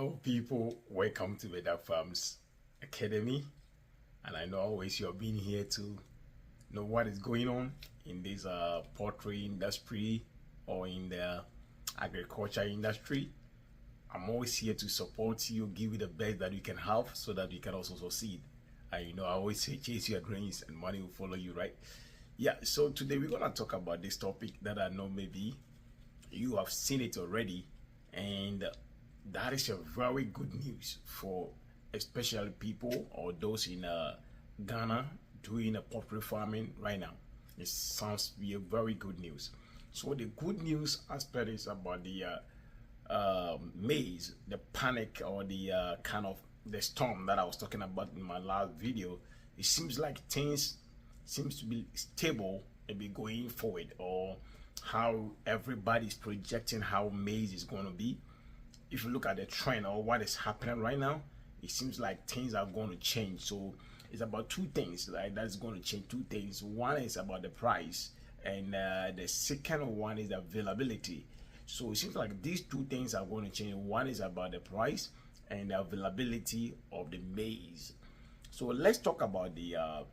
Hello, people. Welcome to Better Farms Academy. And I know always you're being here to know what is going on in this poultry industry or in the agriculture industry. I'm always here to support you, give you the best that you can have so that you can also succeed. And I always say chase your dreams and money will follow you, right? Yeah, so today we're gonna talk about this topic that I know maybe you have seen it already, and that is a very good news for especially people or those in Ghana doing a poultry farming right now. It sounds to be a very good news. So the good news aspect is about the maize, the panic or the kind of the storm that I was talking about in my last video. It seems like things seems to be stable and be going forward, or how everybody's projecting how maize is going to be. If you look at the trend or what is happening right now, it seems like things are going to change. So it's about two things, right? That's going to change two things. One is about the price, and the second one is the availability. So it seems like these two things are going to change. One is about the price and the availability of the maize. So let's talk about the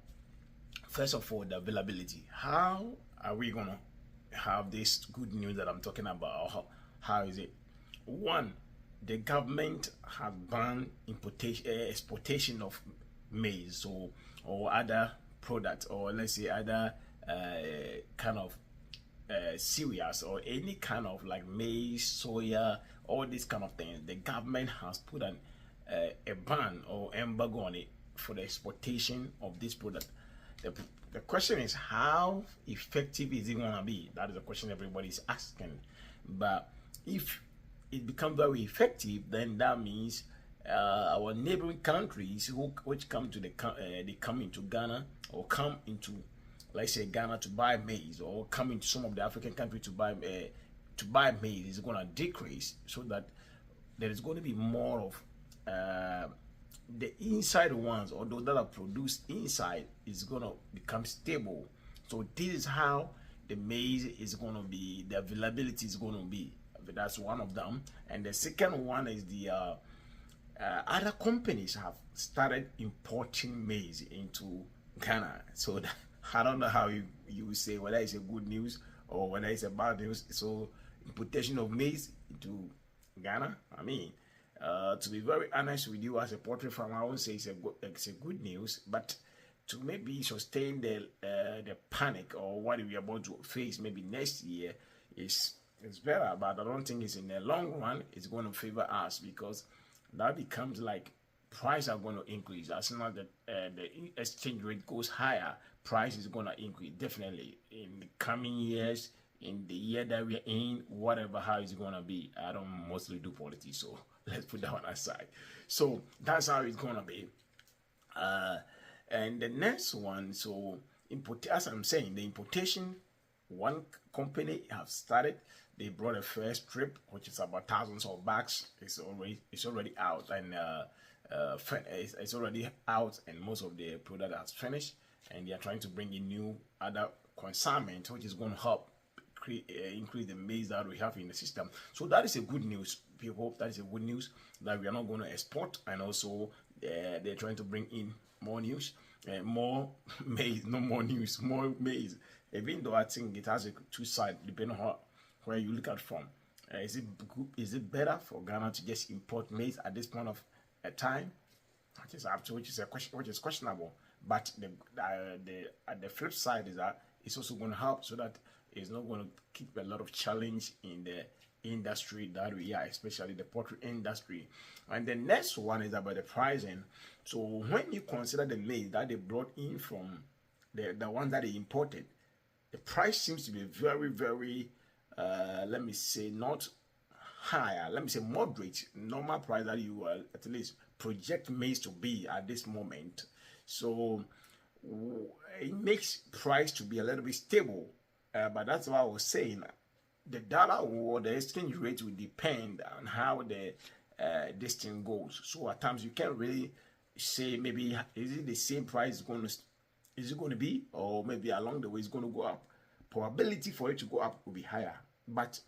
first of all, the availability. How are we gonna have this good news that I'm talking about? How is it? One, the government has banned exportation of maize, so or other products, or let's say other kind of cereals, or any kind of like maize, soya, all these kind of things. The government has put a ban or embargo on it for the exportation of this product. The question is, how effective is it going to be? That is the question everybody's asking. But if it becomes very effective, then that means our neighboring countries which come to they come into Ghana, or come into, let's say, Ghana to buy maize, or come into some of the African countries to buy maize, is going to decrease, so that there is going to be more of the inside ones, or those that are produced inside, is going to become stable. So this is how the maize is going to be, the availability is going to be. That's one of them. And the second one is the other companies have started importing maize into Ghana. So that, I don't know how you say whether it's a good news or whether it's a bad news. So importation of maize into Ghana, I mean, to be very honest with you, as a poultry farmer, I won't say it's a good news, but to maybe sustain the panic or what we're about to face maybe next year is better. But I don't think it's in the long run it's going to favor us, because that becomes like price are going to increase. As soon as the exchange rate goes higher, price is going to increase definitely in the coming years. In the year that we're in, whatever, how it's going to be. I don't mostly do politics, so let's put that one aside. So that's how it's going to be. And the next one, so as I'm saying, the importation, one company have started. They brought a first trip, which is about thousands of bags. It's already out, and it's already out, and most of the product has finished, and they are trying to bring in new other consignment, which is going to help increase the maize that we have in the system. So that is a good news, people. That is a good news that we are not going to export, and also they're trying to bring in more news, more maize, no more news, more maize. Even though I think it has a two sides, depending on where you look at from. Is it better for Ghana to just import maize at this point of a time? Which is a question, which is questionable. But the flip side is that it's also going to help, so that it's not going to keep a lot of challenge in the industry that we are, especially the poultry industry. And the next one is about the pricing. So when you consider the maize that they brought in from the one that they imported, the price seems to be very, very let me say, not higher, let me say moderate, normal price that you at least project maize to be at this moment. So it makes price to be a little bit stable. But that's what I was saying. The dollar or the exchange rate will depend on how this thing goes. So at times you can't really say maybe is it the same price is it going to be, or maybe along the way it's going to go up. Probability for it to go up will be higher, but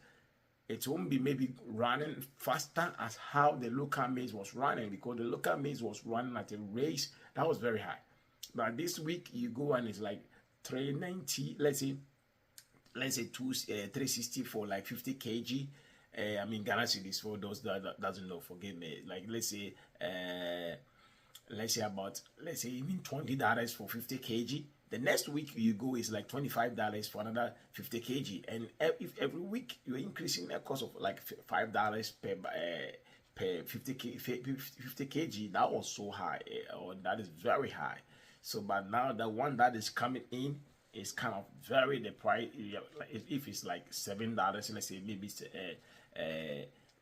it won't be maybe running faster as how the local maize was running, because the local maize was running at a rate that was very high. But this week you go and it's like 390, let's say 360 for like 50 kg. I mean, Ghana cedis, for those that doesn't know, forgive me. Like let's say even $20 for 50 kg. The next week you go is like $25 for another 50 kg, and if every week you're increasing the cost of like $5 per 50 kg, that was so high, or that is very high. So, but now the one that is coming in is kind of very the price. If it's like $7, let's say maybe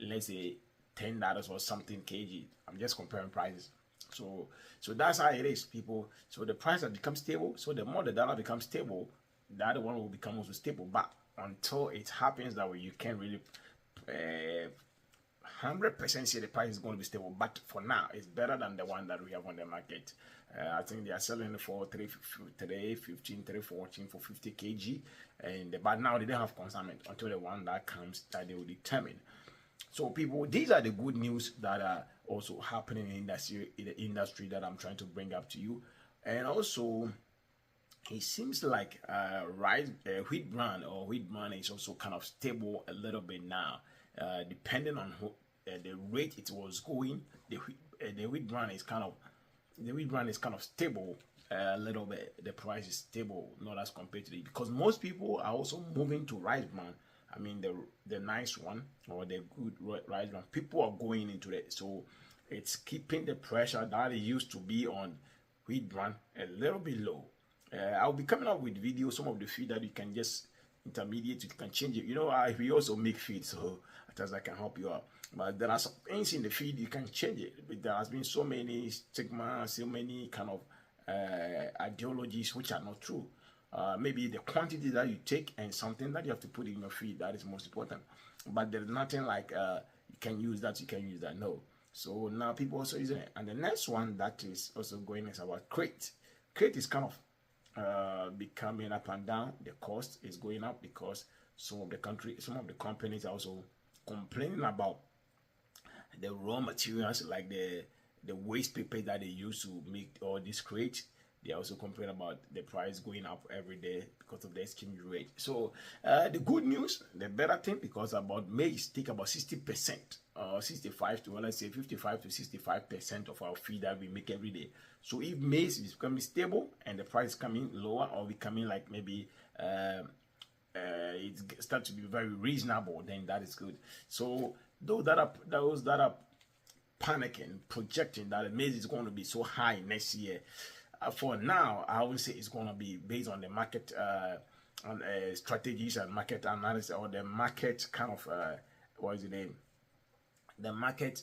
let's say $10 or something kg. I'm just comparing prices. So that's how it is, people. So the price that becomes stable, so the more the dollar becomes stable, the other one will become also stable. But until it happens that way, you can't really 100% say the price is going to be stable. But for now, it's better than the one that we have on the market. I think they are selling for 315, 314 for 50 kg, but now they don't have consignment until the one that comes that they will determine. So, people, these are the good news that are also happening in the industry that I'm trying to bring up to you. And also, it seems like wheat bran is also kind of stable a little bit now, depending on the rate it was going. The wheat bran is kind of stable a little bit. The price is stable, not as compared to because most people are also moving to rice bran. I mean, the nice one or the good rice bran. People are going into it, so it's keeping the pressure that it used to be on wheat bran a little bit low. I'll be coming up with videos, some of the feed that you can just intermediate, you can change it. We also make feed, so as I can help you out. But there are some things in the feed you can change it. But there has been so many stigma, so many kind of ideologies which are not true. Maybe the quantity that you take and something that you have to put in your feed, that is most important. But there's nothing like you can use that, no. So now people also using it. And the next one that is also going is about crate. Crate is kind of becoming up and down. The cost is going up because some of the companies are also complaining about the raw materials, like the waste paper that they use to make all this crate. They also complain about the price going up every day because of the exchange rate. So the good news, the better thing, because about maize take about 60%, 65 to, let's say 55 to 65% of our feed that we make every day. So if maize is becoming stable and the price is coming lower or becoming like maybe it starts to be very reasonable, then that is good. So those that are panicking, projecting that maize is going to be so high next year, for now, I would say it's going to be based on the market strategies and market analysis, or the market kind of the market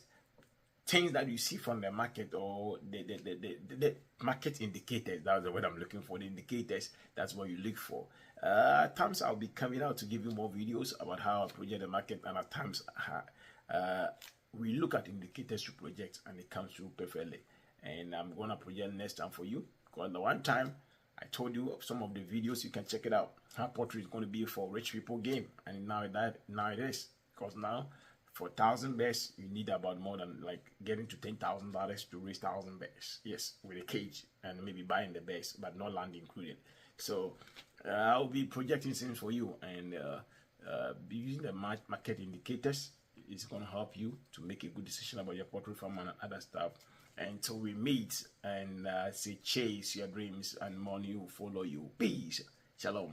things that you see from the market, or the market indicators. That's the word I'm looking for. The indicators, that's what you look for. At times I'll be coming out to give you more videos about how I project the market, and at times we look at indicators to project and it comes through perfectly. And I'm gonna project next time for you, because the one time I told you of some of the videos, you can check it out. How Poultry is going to be for rich people game, and now it is, because now for 1,000 bears you need about more than like getting to $10,000 to raise 1,000 bears. Yes, with a cage and maybe buying the bears, but no land included. So I'll be projecting things for you, and be using the market indicators. It's going to help you to make a good decision about your poultry farm and other stuff. Until we meet and say chase your dreams and money will follow you. Peace. Shalom.